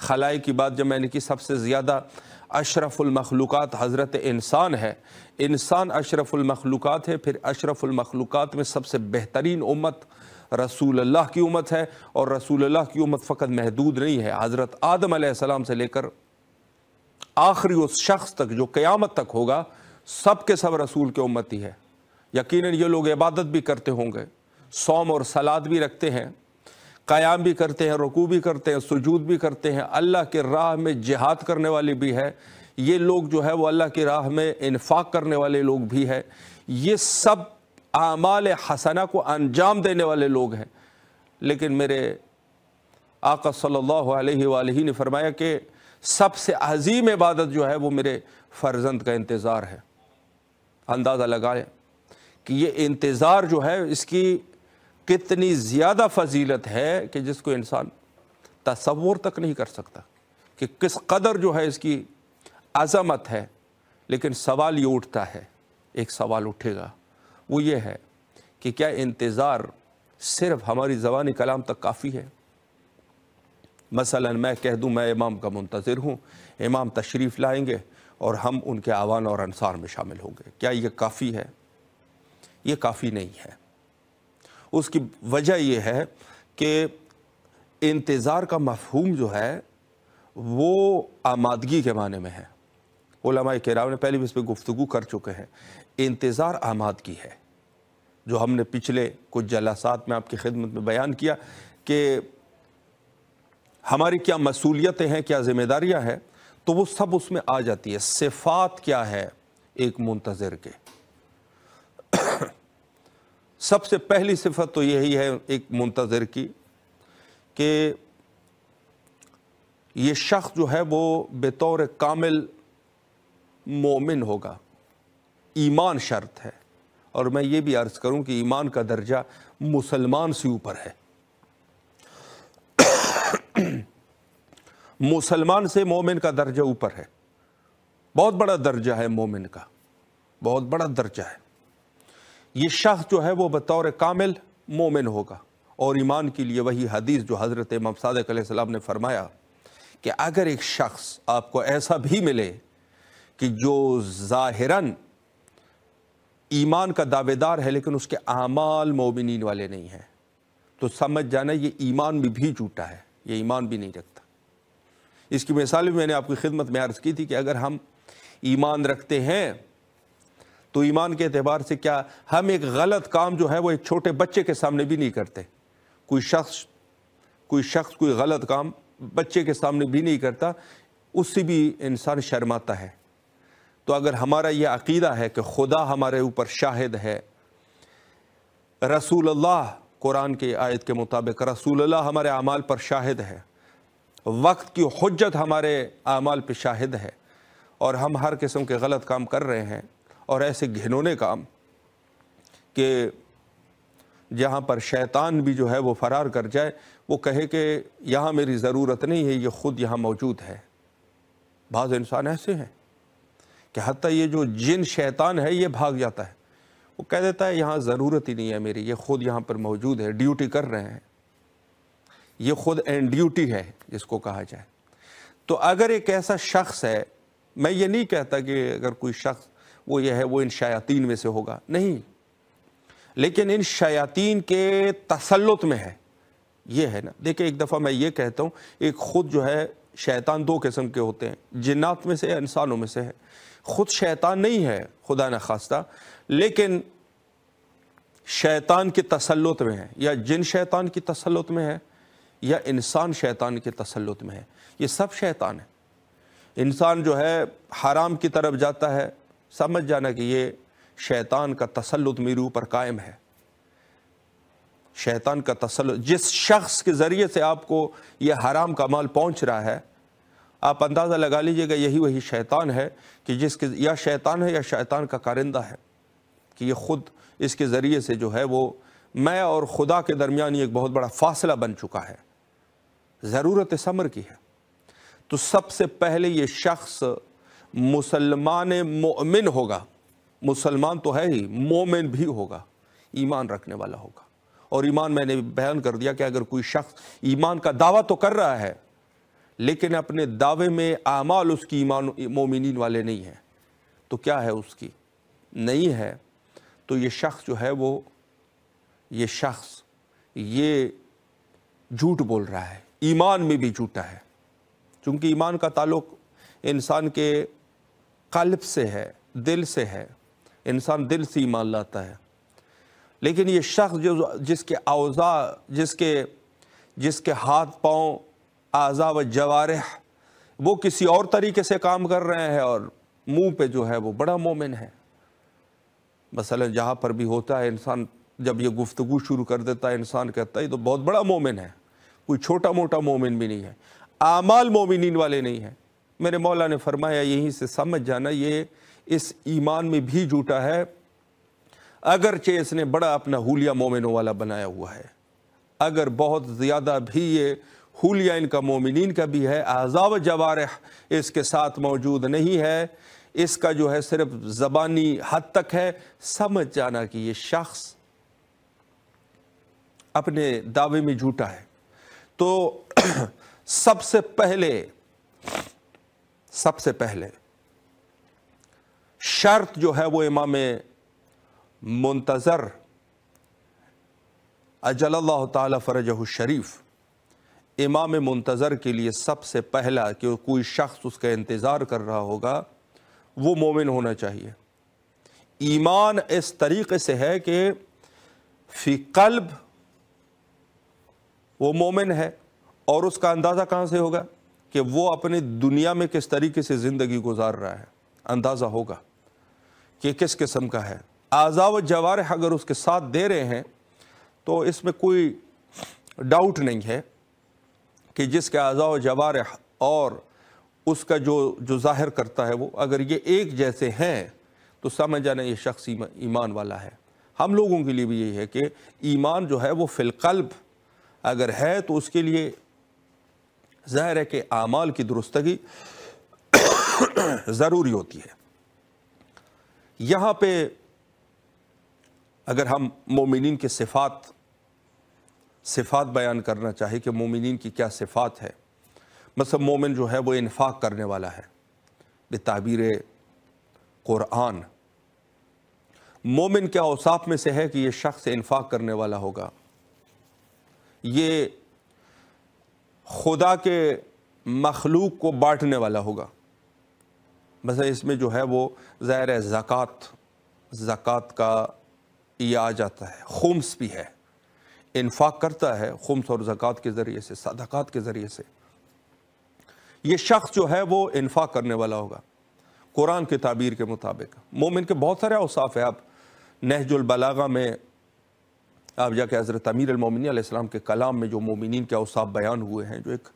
خلائق کی بات جب میں نے کی، سب سے زیادہ اشرف المخلوقات حضرت انسان ہے، انسان اشرف المخلوقات ہے، پھر اشرف المخلوقات میں سب سے بہترین امت رسول اللہ کی امت ہے، اور رسول اللہ کی امت فقط محدود نہیں ہے، حضرت آدم علیہ السلام سے لے کر آخری اس شخص تک جو قیامت تک ہوگا، سب کے سب رسول کے امتی ہے۔ یقیناً یہ لوگ عبادت بھی کرتے ہوں گے، صوم اور صلات بھی رکھتے ہیں، قیام بھی کرتے ہیں، رکوع بھی کرتے ہیں، سجود بھی کرتے ہیں، اللہ کے راہ میں جہاد کرنے والے بھی ہے، یہ لوگ جو ہے وہ اللہ کی راہ میں انفاق کرنے والے لوگ بھی ہیں، یہ سب اعمال حسنہ کو انجام دینے والے لوگ ہیں۔ لیکن میرے آقا صلی اللہ علیہ وآلہ نے فرمایا کہ سب سے عظیم عبادت جو ہے وہ میرے فرزند کا انتظار ہے۔ اندازہ لگائیں کہ یہ انتظار جو ہے اس کی کتنی زیادہ فضیلت ہے کہ جس کو انسان تصور تک نہیں کر سکتا کہ کس قدر جو ہے اس کی عظمت ہے۔ لیکن سوال یہ اٹھتا ہے، ایک سوال اٹھے گا، وہ یہ ہے کہ کیا انتظار صرف ہماری زبانی کلام تک کافی ہے؟ مثلا میں کہہ دوں میں امام کا منتظر ہوں، امام تشریف لائیں گے اور ہم ان کے اعوان اور انصار میں شامل ہوں گے، کیا یہ کافی ہے؟ یہ کافی نہیں ہے۔ اس کی وجہ یہ ہے کہ انتظار کا مفہوم جو ہے وہ آمادگی کے معنی میں ہے۔ علماء کرام نے پہلے بھی اس پہ گفتگو کر چکے ہیں۔ انتظار آمادگی ہے، جو ہم نے پچھلے کچھ جلسات میں آپ کی خدمت میں بیان کیا کہ ہماری کیا مسئولیتیں ہیں، کیا ذمہ داریاں ہیں، تو وہ سب اس میں آ جاتی ہے۔ صفات کیا ہے ایک منتظر کے؟ سب سے پہلی صفت تو یہی ہے ایک منتظر کی کہ یہ شخص جو ہے وہ بطور کامل مومن ہوگا۔ ایمان شرط ہے، اور میں یہ بھی عرض کروں کہ ایمان کا درجہ مسلمان سے اوپر ہے۔ مسلمان سے مومن کا درجہ اوپر ہے، بہت بڑا درجہ ہے مومن کا، بہت بڑا درجہ ہے۔ یہ شخص جو ہے وہ بطور کامل مومن ہوگا، اور ایمان کے لیے وہی حدیث جو حضرت امام صادق علیہ السلام نے فرمایا کہ اگر ایک شخص آپ کو ایسا بھی ملے کہ جو ظاہراً ایمان کا دعوے دار ہے لیکن اس کے اعمال مومنین والے نہیں ہیں، تو سمجھ جانا یہ ایمان بھی جھوٹا ہے، یہ ایمان بھی نہیں رکھتا۔ اس کی مثال بھی میں نے آپ کی خدمت میں عرض کی تھی کہ اگر ہم ایمان رکھتے ہیں تو ایمان کے اعتبار سے کیا ہم ایک غلط کام جو ہے وہ ایک چھوٹے بچے کے سامنے بھی نہیں کرتے۔ کوئی شخص کوئی غلط کام بچے کے سامنے بھی نہیں کرتا، اس سے بھی انسان شرماتا ہے۔ تو اگر ہمارا یہ عقیدہ ہے کہ خدا ہمارے اوپر شاہد ہے، رسول اللہ قرآن کی آیت کے مطابق رسول اللہ ہمارے اعمال پر شاہد ہے، وقت کی حجت ہمارے اعمال پہ شاہد ہے، اور ہم ہر قسم کے غلط کام کر رہے ہیں، اور ایسے گھنونے کام کہ جہاں پر شیطان بھی جو ہے وہ فرار کر جائے، وہ کہے کہ یہاں میری ضرورت نہیں ہے، یہ خود یہاں موجود ہے۔ بعض انسان ایسے ہیں کہ حتیٰ یہ جو جن شیطان ہے یہ بھاگ جاتا ہے، وہ کہہ دیتا ہے یہاں ضرورت ہی نہیں ہے میری، یہ خود یہاں پر موجود ہے، ڈیوٹی کر رہے ہیں، یہ خود این ڈیوٹی ہے جس کو کہا جائے۔ تو اگر ایک ایسا شخص ہے، میں یہ نہیں کہتا کہ اگر کوئی شخص وہ یہ ہے وہ ان شیاطین میں سے ہوگا، نہیں، لیکن ان شیاطین کے تسلط میں ہے، یہ ہے نا۔ دیکھیں ایک دفعہ میں یہ کہتا ہوں، ایک خود جو ہے شیطان دو قسم کے ہوتے ہیں، جنات میں سے ہے، انسانوں میں سے ہے۔ خود شیطان نہیں ہے خدا نخواستہ، لیکن شیطان کے تسلط میں ہے، یا جن شیطان کی تسلط میں ہے یا انسان شیطان کے تسلط میں ہے، یہ سب شیطان ہے۔ انسان جو ہے حرام کی طرف جاتا ہے، سمجھ جانا کہ یہ شیطان کا تسلط میرے اوپر قائم ہے۔ شیطان کا تسلط، جس شخص کے ذریعے سے آپ کو یہ حرام کا مال پہنچ رہا ہے، آپ اندازہ لگا لیجئے گا یہی وہی شیطان ہے کہ جس کے یا شیطان ہے یا شیطان کا کارندہ ہے، کہ یہ خود اس کے ذریعے سے جو ہے وہ میں اور خدا کے درمیان ایک بہت بڑا فاصلہ بن چکا ہے، ضرورت ثمر کی ہے۔ تو سب سے پہلے یہ شخص مسلمان مومن ہوگا، مسلمان تو ہے ہی، مومن بھی ہوگا، ایمان رکھنے والا ہوگا۔ اور ایمان میں نے بیان کر دیا کہ اگر کوئی شخص ایمان کا دعویٰ تو کر رہا ہے لیکن اپنے دعوے میں اعمال اس کی ایمان مومنین والے نہیں ہیں، تو کیا ہے اس کی؟ نہیں ہے تو یہ شخص جو ہے یہ جھوٹ بول رہا ہے، ایمان میں بھی جھوٹا ہے، چونکہ ایمان کا تعلق انسان کے قلب سے ہے، دل سے ہے، انسان دل سے ایمان لاتا ہے۔ لیکن یہ شخص جس کے اعضاء، جس کے ہاتھ پاؤں، اعضاء و جوارح وہ کسی اور طریقے سے کام کر رہے ہیں، اور منہ پہ جو ہے وہ بڑا مومن ہے۔ مثلا جہاں پر بھی ہوتا ہے، انسان جب یہ گفتگو شروع کر دیتا ہے، انسان کہتا ہے یہ تو بہت بڑا مومن ہے، کوئی چھوٹا موٹا مومن بھی نہیں ہے، اعمال مومنین والے نہیں ہیں۔ میرے مولا نے فرمایا یہیں سے سمجھ جانا یہ اس ایمان میں بھی جھوٹا ہے، اگرچہ اس نے بڑا اپنا حلیہ مومنوں والا بنایا ہوا ہے، اگر بہت زیادہ بھی یہ حلیہ ان کا مومنین کا بھی ہے، اعضاء و جوارح اس کے ساتھ موجود نہیں ہے، اس کا جو ہے صرف زبانی حد تک ہے، سمجھ جانا کہ یہ شخص اپنے دعوے میں جھوٹا ہے۔ تو سب سے پہلے شرط جو ہے وہ امام منتظر اجل اللہ تعالی فرجہ الشریف، امام منتظر کے لیے سب سے پہلا کہ کوئی شخص اس کا انتظار کر رہا ہوگا وہ مومن ہونا چاہیے۔ ایمان اس طریقے سے ہے کہ فی قلب وہ مومن ہے، اور اس کا اندازہ کہاں سے ہوگا کہ وہ اپنی دنیا میں کس طریقے سے زندگی گزار رہا ہے، اندازہ ہوگا کہ کس قسم کا ہے۔ اعضاء و جوارح اگر اس کے ساتھ دے رہے ہیں تو اس میں کوئی ڈاؤٹ نہیں ہے کہ جس کے اعضاء و جوارح اور اس کا جو ظاہر کرتا ہے وہ اگر یہ ایک جیسے ہیں تو سمجھ جانا یہ شخص ایمان والا ہے۔ ہم لوگوں کے لیے بھی یہی ہے کہ ایمان جو ہے وہ فی القلب اگر ہے تو اس کے لیے ظاہر ہے کہ اعمال کی درستگی ضروری ہوتی ہے۔ یہاں پہ اگر ہم مومنین کے صفات بیان کرنا چاہے کہ مومنین کی کیا صفات ہے، مثلا مومن جو ہے وہ انفاق کرنے والا ہے بتعبیر قرآن۔ مومن کے اوصاف میں سے ہے کہ یہ شخص انفاق کرنے والا ہوگا، یہ خدا کے مخلوق کو بانٹنے والا ہوگا۔ مثلا اس میں جو ہے وہ ظاہر ہے زکوٰۃ کا یہ آ جاتا ہے، خمس بھی ہے، انفاق کرتا ہے خمس اور زکوٰۃ کے ذریعے سے، صدقات کے ذریعے سے۔ یہ شخص جو ہے وہ انفاق کرنے والا ہوگا قرآن کے تعبیر کے مطابق۔ مومن کے بہت سارے اوصاف ہیں، آپ نہج البلاغہ میں آپ جا کے حضرت امیر المومنین علیہ السلام کے کلام میں جو مومنین کے اوصاف بیان ہوئے ہیں، جو ایک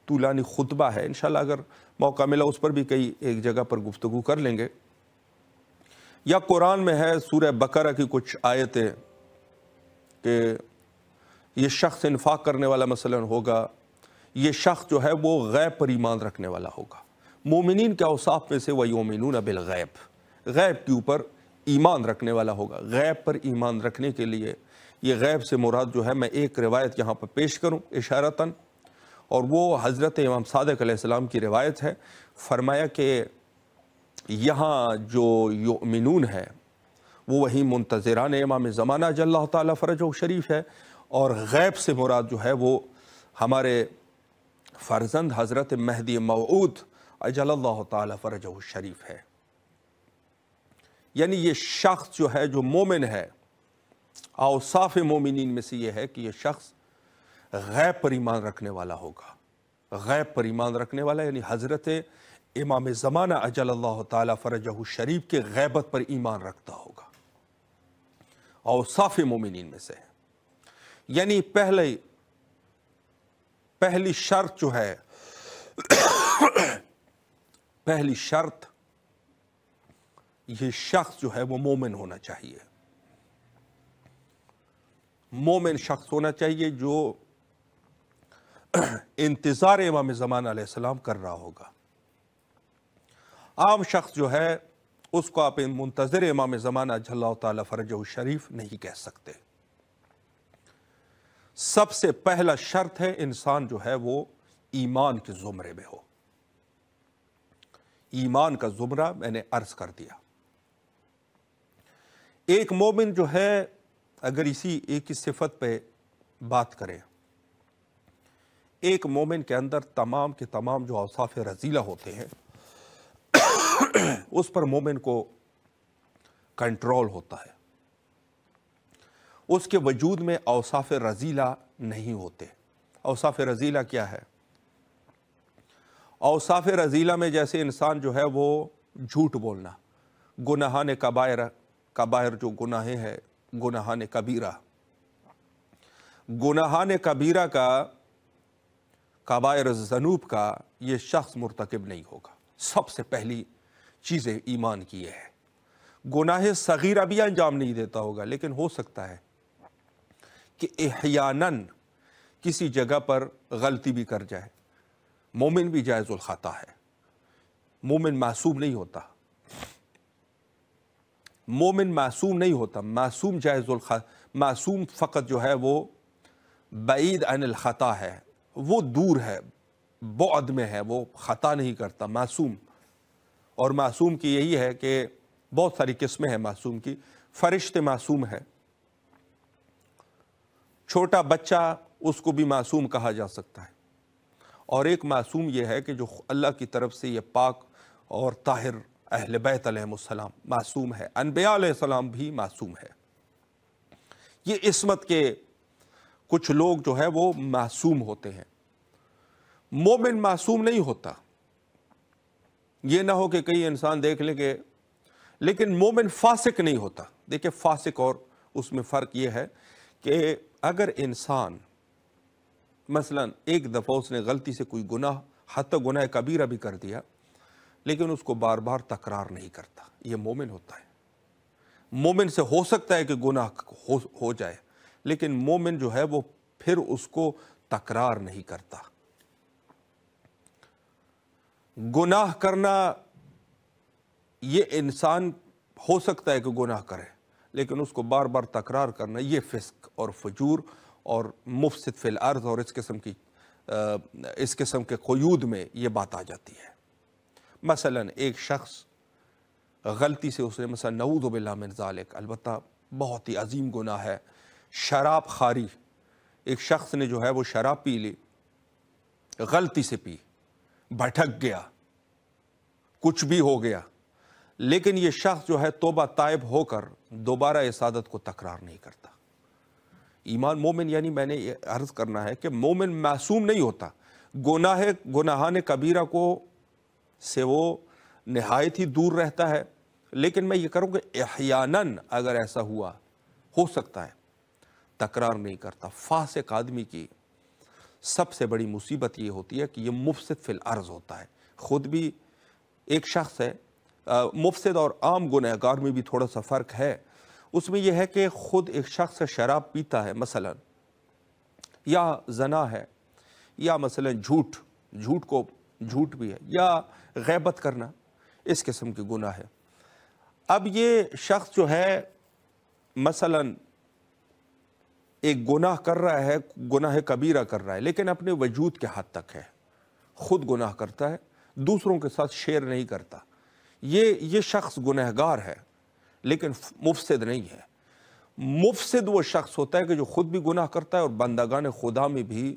طولانی خطبہ ہے، انشاءاللہ اگر موقع ملا اس پر بھی ایک جگہ پر گفتگو کر لیں گے۔ یا قرآن میں ہے سورہ بقرہ کی کچھ آیتیں کہ یہ شخص انفاق کرنے والا مثلا ہوگا، یہ شخص جو ہے وہ غیب پر ایمان رکھنے والا ہوگا۔ مومنین کے اوصاف میں سے وَيُؤْمِنُونَ بِالْغَیب، غیب کے اوپر ایمان رکھنے والا ہوگا۔ غیب پر ایمان رکھنے کے لیے یہ غیب سے مراد جو ہے، میں ایک روایت یہاں پر پیش کروں اشارتاً، اور وہ حضرت امام صادق علیہ السلام کی روایت ہے۔ فرمایا کہ یہاں جو یؤمنون ہے وہ وہی منتظران امام زمانہ اجل اللہ تعالیٰ فرجہ الشریف ہے، اور غیب سے مراد جو ہے وہ ہمارے فرزند حضرت مہدی موعود اجل اللہ تعالیٰ فرجہ الشریف ہے۔ یعنی یہ شخص جو ہے جو مومن ہے، اوصاف مومنین میں سے یہ ہے کہ یہ شخص غیب پر ایمان رکھنے والا ہوگا۔ غیب پر ایمان رکھنے والا یعنی حضرت امام زمانہ اجل اللہ تعالیٰ فرجہ الشریف کے غیبت پر ایمان رکھتا ہوگا، اوصاف مومنین میں سے ہے۔ یعنی پہلی شرط جو ہے، پہلی شرط یہ شخص جو ہے وہ مومن ہونا چاہیے، مومن شخص ہونا چاہیے جو انتظار امام زمانہ علیہ السلام کر رہا ہوگا۔ عام شخص جو ہے اس کو آپ منتظر امام زمانہ اجل اللہ تعالیٰ فرجہ الشریف نہیں کہہ سکتے۔ سب سے پہلا شرط ہے انسان جو ہے وہ ایمان کے زمرے میں ہو۔ ایمان کا زمرہ میں نے عرض کر دیا۔ ایک مومن جو ہے اگر اسی ایک ہی صفت پہ بات کریں، ایک مومن کے اندر تمام کے تمام جو اوصاف رذیلہ ہوتے ہیں اس پر مومن کو کنٹرول ہوتا ہے، اس کے وجود میں اوصاف رذیلہ نہیں ہوتے۔ اوصاف رذیلہ کیا ہے؟ اوصاف رذیلہ میں جیسے انسان جو ہے وہ جھوٹ بولنا، گناہان کبائر جو گناہیں ہیں، گناہان کبیرہ، گناہان کبیرہ کا، کبائر الذنوب کا یہ شخص مرتکب نہیں ہوگا۔ سب سے پہلی چیزیں ایمان کی یہ ہے۔ گناہ صغیرہ بھی انجام نہیں دیتا ہوگا، لیکن ہو سکتا ہے کہ احیاناً کسی جگہ پر غلطی بھی کر جائے۔ مومن بھی جائز الخطا ہے، مومن معصوم نہیں ہوتا، مومن معصوم نہیں ہوتا، معصوم جائز الخطا، معصوم فقط جو ہے وہ بعید عن الخطا ہے، وہ دور ہے، بعد میں ہے، وہ خطا نہیں کرتا، معصوم۔ اور معصوم کی یہی ہے کہ بہت ساری قسمیں ہیں معصوم کی۔ فرشتے معصوم ہے، چھوٹا بچہ اس کو بھی معصوم کہا جا سکتا ہے۔ اور ایک معصوم یہ ہے کہ جو اللہ کی طرف سے یہ پاک اور طاہر اہل بیت علیہ السلام معصوم ہے، انبیاء علیہ السلام بھی معصوم ہے۔ یہ عصمت کے کچھ لوگ جو ہے وہ معصوم ہوتے ہیں۔ مومن معصوم نہیں ہوتا۔ یہ نہ ہو کہ کئی انسان دیکھ لیں کہ، لیکن مومن فاسق نہیں ہوتا۔ دیکھیں فاسق اور اس میں فرق یہ ہے کہ اگر انسان مثلا ایک دفعہ اس نے غلطی سے کوئی گناہ، حتی گناہ کبیرہ بھی کر دیا، لیکن اس کو بار بار تکرار نہیں کرتا، یہ مومن ہوتا ہے۔ مومن سے ہو سکتا ہے کہ گناہ ہو جائے، لیکن مومن جو ہے وہ پھر اس کو تکرار نہیں کرتا۔ گناہ کرنا، یہ انسان ہو سکتا ہے کہ گناہ کرے، لیکن اس کو بار بار تکرار کرنا، یہ فسق اور فجور اور مفسد فی الارض اور اس قسم کے قیود میں یہ بات آ جاتی ہے۔ مثلا ایک شخص غلطی سے اس نے مثلا نعوذ باللہ من ذالک، البتہ بہت ہی عظیم گناہ ہے، شراب خواری۔ ایک شخص نے جو ہے وہ شراب پی لی، غلطی سے پی، بھٹک گیا، کچھ بھی ہو گیا، لیکن یہ شخص جو ہے توبہ تائب ہو کر دوبارہ اس عادت کو تکرار نہیں کرتا۔ ایمان مومن، یعنی میں نے یہ عرض کرنا ہے کہ مومن معصوم نہیں ہوتا۔ گناہان کبیرہ کو سے وہ نہایت ہی دور رہتا ہے، لیکن میں یہ کروں کہ احیاناً اگر ایسا ہوا، ہو سکتا ہے، تکرار نہیں کرتا۔ فاسق آدمی کی سب سے بڑی مصیبت یہ ہوتی ہے کہ یہ مفسد فی الارض ہوتا ہے۔ خود بھی ایک شخص ہے، مفسد اور عام گنہگار میں بھی تھوڑا سا فرق ہے۔ اس میں یہ ہے کہ خود ایک شخص شراب پیتا ہے مثلا، یا زنا ہے، یا مثلا جھوٹ بھی ہے، یا غیبت کرنا، اس قسم کے گناہ ہے۔ اب یہ شخص جو ہے مثلا ایک گناہ کر رہا ہے، گناہ کبیرہ کر رہا ہے، لیکن اپنے وجود کے حد تک ہے، خود گناہ کرتا ہے، دوسروں کے ساتھ شیئر نہیں کرتا۔ یہ شخص گنہگار ہے، لیکن مفسد نہیں ہے۔ مفسد وہ شخص ہوتا ہے کہ جو خود بھی گناہ کرتا ہے اور بندگان خدا میں بھی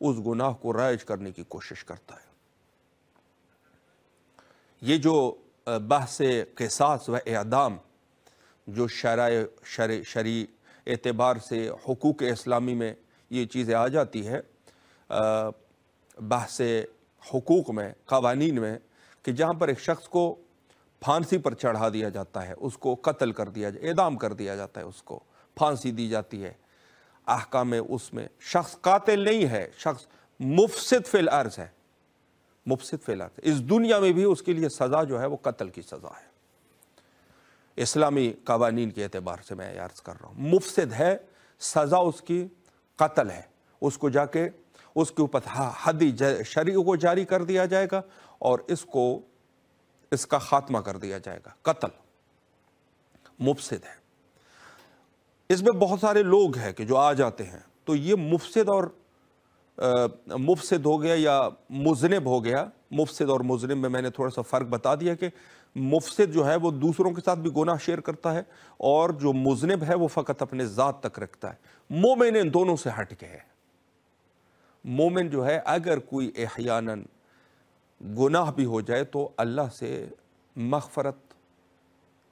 اس گناہ کو رائج کرنے کی کوشش کرتا ہے۔ یہ جو بحث قصاص و اعدام جو شرعی اعتبار سے حقوق اسلامی میں یہ چیزیں آ جاتی ہے، بحث حقوق میں، قوانین میں، کہ جہاں پر ایک شخص کو پھانسی پر چڑھا دیا جاتا ہے، اس کو قتل کر دیا جاتا ہے، اعدام کر دیا جاتا ہے، اس کو پھانسی دی جاتی ہے، احکام میں اس میں شخص قاتل نہیں ہے، شخص مفسد فی الارض ہے، مفسد فی الارض۔ اس دنیا میں بھی اس کے لیے سزا جو ہے وہ قتل کی سزا ہے، اسلامی قوانین کے اعتبار سے میں عرض کر رہا ہوں۔ مفسد ہے، سزا اس کی قتل ہے، اس کو جا کے اس کے اوپر حد شرعی کو جاری کر دیا جائے گا اور اس کا خاتمہ کر دیا جائے گا، قتل مفسد ہے۔ اس میں بہت سارے لوگ ہیں کہ جو آ جاتے ہیں، تو یہ مفسد اور مفسد ہو گیا یا مذنب ہو گیا، مفسد اور مذنب میں نے تھوڑا سا فرق بتا دیا کہ مفسد جو ہے وہ دوسروں کے ساتھ بھی گناہ شیئر کرتا ہے، اور جو مذنب ہے وہ فقط اپنے ذات تک رکھتا ہے۔ مومن ان دونوں سے ہٹ کے ہے۔ مومن جو ہے اگر کوئی احیاناً گناہ بھی ہو جائے تو اللہ سے مغفرت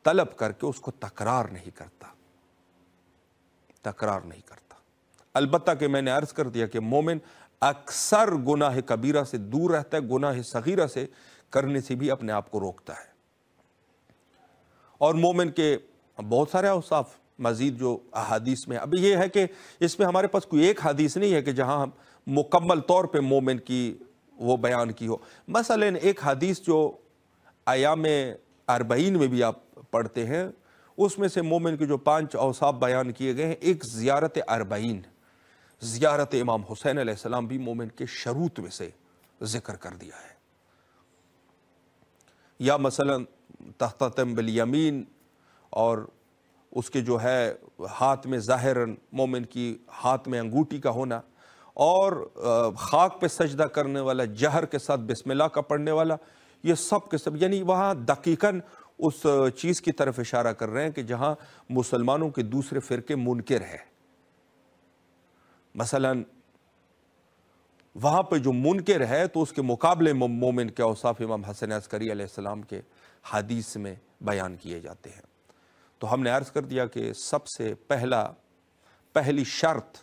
طلب کر کے اس کو تکرار نہیں کرتا، تکرار نہیں کرتا۔ البتہ کہ میں نے عرض کر دیا کہ مومن اکثر گناہ کبیرہ سے دور رہتا ہے، گناہ صغیرہ سے کرنے سے بھی اپنے آپ کو روکتا ہے۔ اور مومن کے بہت سارے اوصاف مزید جو احادیث میں، اب یہ ہے کہ اس میں ہمارے پاس کوئی ایک حدیث نہیں ہے کہ جہاں ہم مکمل طور پہ مومن کی وہ بیان کی ہو۔ مثلا ایک حدیث جو ایام اربعین میں بھی آپ پڑھتے ہیں، اس میں سے مومن کے جو 5 اوصاف بیان کیے گئے ہیں، ایک زیارت اربعین، زیارت امام حسین علیہ السلام بھی مومن کے شروط میں سے ذکر کر دیا ہے۔ یا مثلا تحتم بالیمین، اور اس کے جو ہے ہاتھ میں ظاہراً مومن کی ہاتھ میں انگوٹھی کا ہونا، اور خاک پہ سجدہ کرنے والا، جہر کے ساتھ بسم اللہ کا پڑھنے والا، یہ سب کے سب یعنی وہاں دقیقاً اس چیز کی طرف اشارہ کر رہے ہیں کہ جہاں مسلمانوں کے دوسرے فرقے منکر ہے۔ مثلا وہاں پہ جو منکر ہے تو اس کے مقابلے مومن کے اوصاف امام حسن عسکری علیہ السلام کے حدیث میں بیان کیے جاتے ہیں۔ تو ہم نے عرض کر دیا کہ سب سے پہلی شرط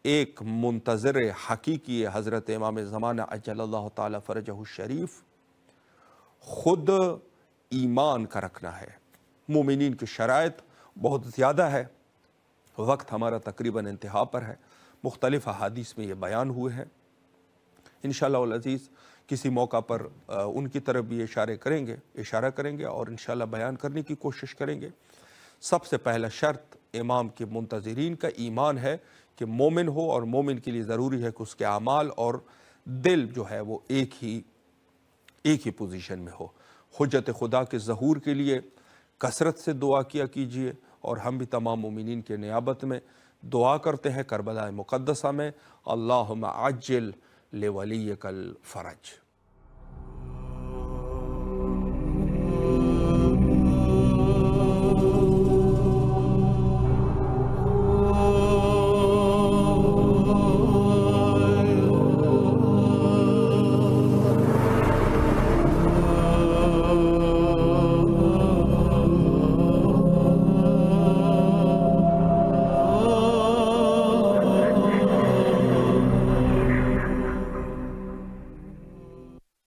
ایک منتظر حقیقی حضرت امام زمانہ اجل اللہ تعالی فرجہ الشریف خود ایمان کا رکھنا ہے۔ مومنین کی شرائط بہت زیادہ ہے، وقت ہمارا تقریباً انتہا پر ہے، مختلف احادیث میں یہ بیان ہوئے ہیں۔ انشاءاللہ العزیز کسی موقع پر ان کی طرف بھی اشارہ کریں گے اور انشاءاللہ بیان کرنے کی کوشش کریں گے۔ سب سے پہلا شرط امام کے منتظرین کا ایمان ہے کہ مومن ہو، اور مومن کے لیے ضروری ہے کہ اس کے اعمال اور دل جو ہے وہ ایک ہی پوزیشن میں ہو۔ حجت خدا کے ظہور کے لیے کثرت سے دعا کیا کیجئے، اور ہم بھی تمام مومنین کے نیابت میں دعا کرتے ہیں کربلا مقدسہ میں، اللہم عجل لولیک الفرج۔